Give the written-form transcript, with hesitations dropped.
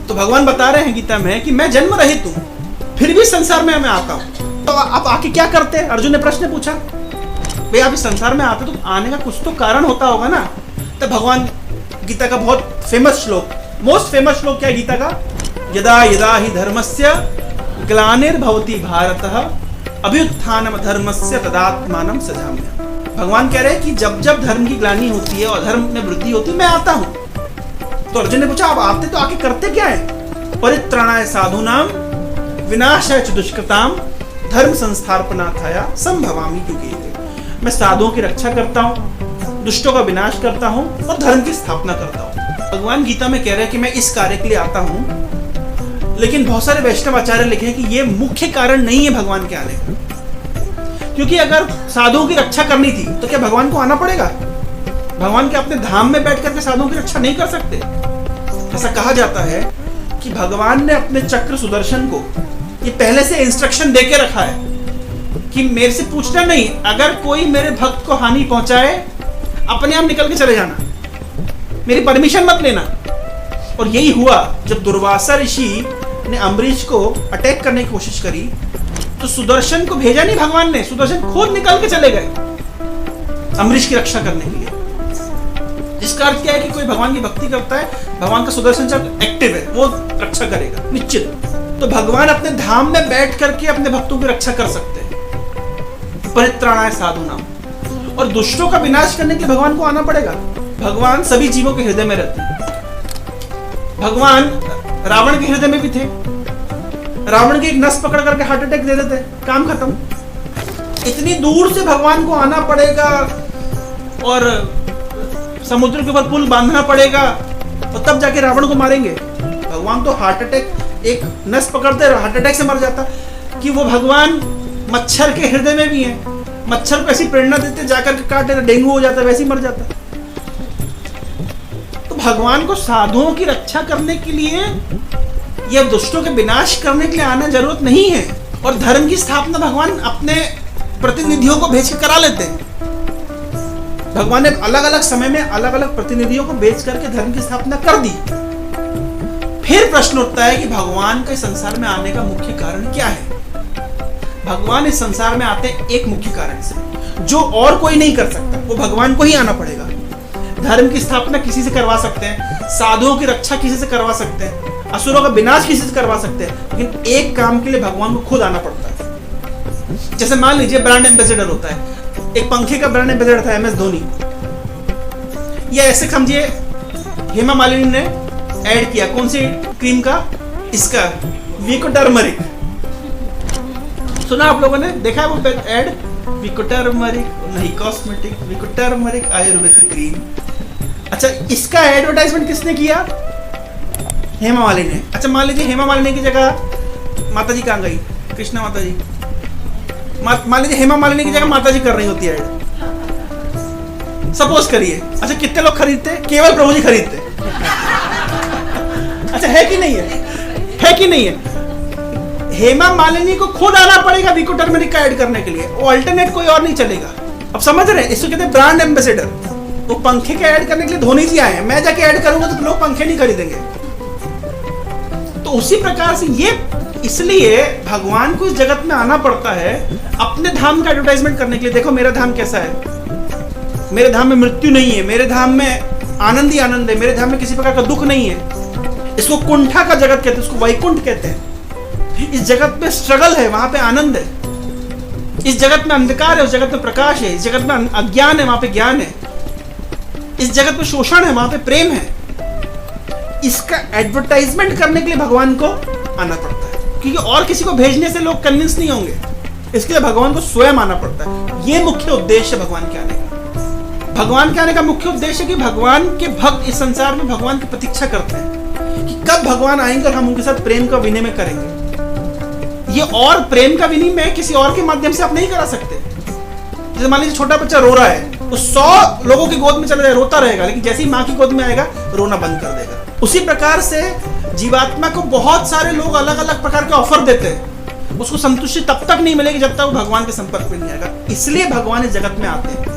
तो भगवान बता रहे हैं गीता में कि मैं जन्म रहित हूं, फिर भी संसार में मैं आता हूं। तो आप आके क्या करते हैं? अर्जुन ने प्रश्न पूछा, भाई आप इस संसार में आते तो आने का कुछ तो कारण होता होगा ना। तो भगवान गीता का बहुत फेमस श्लोक, मोस्ट फेमस श्लोक क्या है गीता का? यदा यदा ही धर्मस्य ग्लानिर्भवति भारतः अभ्युत्थानम धर्मस्य तदात्मानं सृजाम्यहम्। भगवान कह रहे हैं कि जब जब धर्म की ग्लानि होती है और धर्म में वृद्धि होती है, मैं आता हूं। तो अर्जुन ने पूछा, आप आते तो आके करते क्या है? परित्राणाय साधूनां विनाशाय च दुष्कृतां धर्म संस्थापनार्थाय संभवामि युगे युगे। मैं साधुओं की रक्षा करता हूं, दुष्टों का विनाश करता हूं और धर्म की स्थापना करता हूं। भगवान गीता में कह रहे हैं कि मैं इस कार्य के लिए आता हूं, लेकिन बहुत सारे वैष्णव आचार्य लिखे हैं कि ये मुख्य कारण नहीं है भगवान के आने का। क्योंकि अगर साधुओं की रक्षा करनी थी तो क्या भगवान को आना पड़ेगा? भगवान के अपने धाम में बैठ करके साधुओं की रक्षा नहीं कर सकते? ऐसा कहा जाता है कि भगवान ने अपने चक्र सुदर्शन को ये पहले से इंस्ट्रक्शन देके रखा है कि मेरे से पूछना नहीं, अगर कोई मेरे भक्त को हानि पहुंचाए अपने आप निकल के चले जाना, मेरी परमिशन मत लेना। और यही हुआ जब दुर्वासा ऋषि ने अम्बरीश को अटैक करने की कोशिश करी तो सुदर्शन को भेजा नहीं भगवान ने, सुदर्शन खुद निकल के चले गए अम्बरीश की रक्षा करने के लिए। जिसका अर्थ क्या है कि कोई भगवान की भक्ति करता है, भगवान का सुदर्शन चक्र एक्टिव है, वो रक्षा करेगा निश्चित। तो भगवान अपने धाम में बैठ करके अपने भक्तों की रक्षा कर सकते हैं। परित्राणाय साधूनां, और दुष्टों का विनाश करने के लिए भगवान को आना पड़ेगा। भगवान सभी जीवों के हृदय में रहते हैं। भगवान रावण के हृदय में भी थे। रावण की एक नस पकड़ करके हार्ट अटैक दे देते, काम खत्म। इतनी दूर से भगवान को आना पड़ेगा और समुद्र के ऊपर पुल बांधना पड़ेगा और तब जाके रावण को मारेंगे। भगवान तो हार्ट अटैक, एक नस पकड़ते हार्ट अटैक से मर जाता। कि वो भगवान मच्छर के हृदय में भी है, मच्छर को ऐसी प्रेरणा देते जाकर के काट देता, डेंगू हो जाता, वैसे ही मर जाता। तो भगवान को साधुओं की रक्षा करने के लिए या दुष्टों के विनाश करने के लिए आना जरूरत नहीं है। और धर्म की स्थापना भगवान अपने प्रतिनिधियों को भेज के करा लेते हैं। भगवान ने अलग अलग समय में अलग अलग प्रतिनिधियों को भेज करके धर्म की स्थापना कर दी। फिर प्रश्न उठता है कि भगवान के संसार में आने का मुख्य कारण क्या है? भगवान इस संसार में आते हैं एक मुख्य कारण से, जो और कोई नहीं कर सकता, वो भगवान को ही आना पड़ेगा। धर्म की स्थापना किसी से करवा सकते हैं, साधुओं की रक्षा किसी से करवा सकते हैं, असुरों का विनाश किसी से करवा सकते हैं, लेकिन एक काम के लिए भगवान को खुद आना पड़ता है। जैसे मान लीजिए ब्रांड एम्बेसडर होता है, एक पंखे का ब्रांड एम्बेसडर था MS धोनी। या ऐसे समझिए हेमा मालिनी ने ऐड किया, कौन सी क्रीम का? इसका वीको टर्मरिक। सुना आप लोगों ने? देखा है वो ऐड? वीको टर्मरिक नहीं, कॉस्मेटिक वीको टर्मरिक आयुर्वेदिक क्रीम। अच्छा, इसका एडवर्टाइजमेंट किसने किया? हेमा मालिनी ने। अच्छा, मान लीजिए हेमा मालिनी की जगह माता जी कहाँ गई? कृष्णा माता जी। मान लीजिए हेमा मालिनी की जगह माता जी कर रही होती है ऐड, सपोज करिए। अच्छा, कितने लोग खरीदते? केवल प्रभु जी खरीदते। अच्छा, है कि नहीं है? है कि नहीं है? हेमा मालिनी को खुद आना पड़ेगा वीको टर्मरिक का ऐड करने के लिए, वो अल्टरनेट कोई और नहीं चलेगा। अब समझ रहे हैं? इसको कहते हैं ब्रांड एम्बेसडर। वो पंखे का ऐड करने के लिए धोनी जी आए हैं, मैं जाके ऐड करूंगा तो लोग पंखे नहीं खरीदेंगे। तो उसी प्रकार से ये इसलिए भगवान को इस जगत में आना पड़ता है अपने धाम का एडवर्टाइजमेंट करने के लिए। देखो मेरा धाम कैसा है, मेरे धाम में मृत्यु नहीं है, मेरे धाम में आनंद ही आनंद है, मेरे धाम में किसी प्रकार का दुख नहीं है। इसको कुंठा का जगत कहते हैं, इसको वैकुंठ कहते हैं। इस जगत में स्ट्रगल है, वहां पे आनंद है। इस जगत में अंधकार है, उस जगत में प्रकाश है। इस जगत में अज्ञान है, वहां पे ज्ञान है। इस जगत में शोषण है, वहां पे प्रेम है। इसका एडवर्टाइजमेंट करने के लिए भगवान को आना पड़ता है, क्योंकि और किसी को भेजने से लोग कन्विंस नहीं होंगे। इसके लिए भगवान को स्वयं आना पड़ता है। ये मुख्य उद्देश्य भगवान के आने का। भगवान के आने का मुख्य उद्देश्य कि भगवान के भक्त इस संसार में भगवान की प्रतीक्षा करते हैं कि कब भगवान आएंगे और हम उनके साथ प्रेम का विनिमय करेंगे। ये और प्रेम का विनिमय किसी और के माध्यम से आप नहीं करा सकते। जैसे मान लीजिए छोटा बच्चा रो रहा है, वो 100 लोगों की गोद में चला जाए, रोता रहेगा, लेकिन जैसे ही माँ की गोद में आएगा रोना बंद कर देगा। उसी प्रकार से जीवात्मा को बहुत सारे लोग अलग अलग प्रकार के ऑफर देते हैं, उसको संतुष्टि तब तक नहीं मिलेगी जब तक वो भगवान के संपर्क में नहीं आएगा। इसलिए भगवान इस जगत में आते हैं।